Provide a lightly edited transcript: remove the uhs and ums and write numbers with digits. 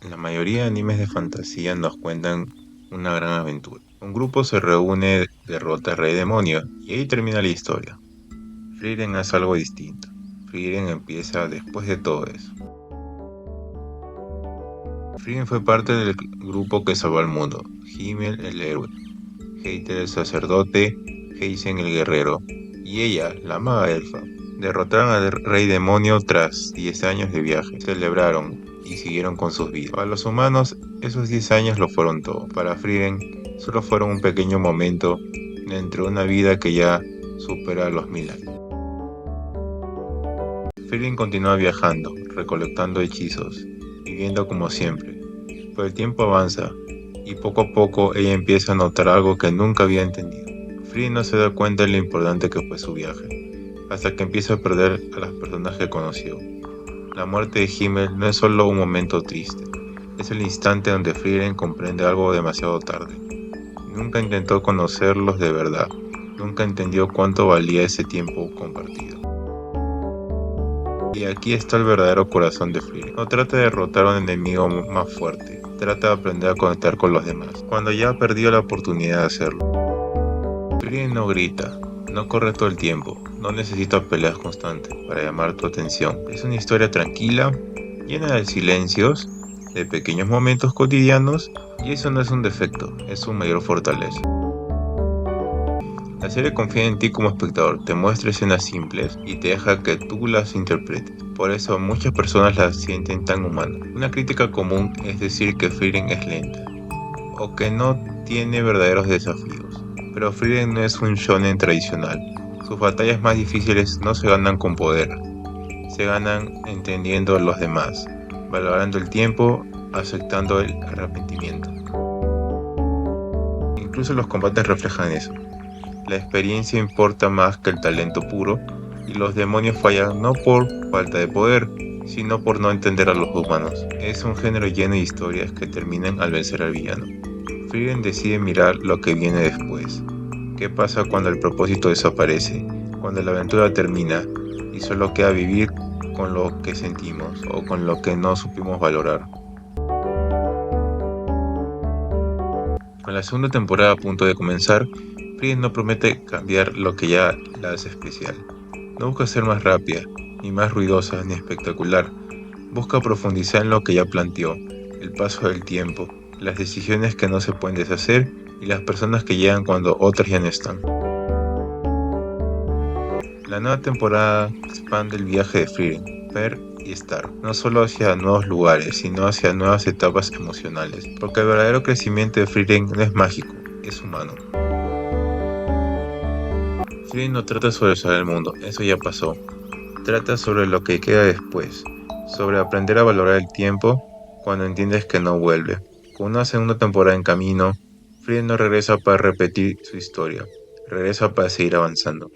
La mayoría de animes de fantasía nos cuentan una gran aventura. Un grupo se reúne, derrota al rey demonio y ahí termina la historia. Frieren hace algo distinto. Frieren empieza después de todo eso. Frieren fue parte del grupo que salvó al mundo. Himmel el héroe, Heiter el sacerdote, Heisen el guerrero y ella, la maga elfa. Derrotaron al rey demonio tras 10 años de viaje. Celebraron y siguieron con sus vidas. Para los humanos, esos 10 años lo fueron todo. Para Frieren, solo fueron un pequeño momento entre una vida que ya supera los 1000 años. Frieren continúa viajando, recolectando hechizos, viviendo como siempre. Pero el tiempo avanza y poco a poco ella empieza a notar algo que nunca había entendido. Frieren no se da cuenta de lo importante que fue su viaje, hasta que empieza a perder a las personas que conoció. La muerte de Himmel no es solo un momento triste, es el instante donde Frieren comprende algo demasiado tarde. Nunca intentó conocerlos de verdad, nunca entendió cuánto valía ese tiempo compartido. Y aquí está el verdadero corazón de Frieren. No trata de derrotar a un enemigo más fuerte, trata de aprender a conectar con los demás, cuando ya ha perdido la oportunidad de hacerlo. Frieren no grita, no corre todo el tiempo, no necesita peleas constantes para llamar tu atención. Es una historia tranquila, llena de silencios, de pequeños momentos cotidianos, y eso no es un defecto, es su mayor fortaleza. La serie confía en ti como espectador, te muestra escenas simples y te deja que tú las interpretes. Por eso muchas personas las sienten tan humanas. Una crítica común es decir que Frieren es lenta, o que no tiene verdaderos desafíos. Pero Frieren no es un shonen tradicional. Sus batallas más difíciles no se ganan con poder, se ganan entendiendo a los demás, valorando el tiempo, aceptando el arrepentimiento. Incluso los combates reflejan eso. La experiencia importa más que el talento puro, y los demonios fallan no por falta de poder, sino por no entender a los humanos. Es un género lleno de historias que terminan al vencer al villano. Frieren decide mirar lo que viene después. ¿Qué pasa cuando el propósito desaparece? Cuando la aventura termina y solo queda vivir con lo que sentimos o con lo que no supimos valorar. Con la segunda temporada a punto de comenzar, Frieren no promete cambiar lo que ya la hace especial. No busca ser más rápida, ni más ruidosa, ni espectacular. Busca profundizar en lo que ya planteó, el paso del tiempo, las decisiones que no se pueden deshacer y las personas que llegan cuando otras ya no están. La nueva temporada expande el viaje de Frieren, Per y Star, no solo hacia nuevos lugares, sino hacia nuevas etapas emocionales, porque el verdadero crecimiento de Frieren no es mágico, es humano. Frieren no trata sobre salvar el mundo, eso ya pasó. Trata sobre lo que queda después, sobre aprender a valorar el tiempo cuando entiendes que no vuelve. Con una segunda temporada en camino, Frieren no regresa para repetir su historia, regresa para seguir avanzando.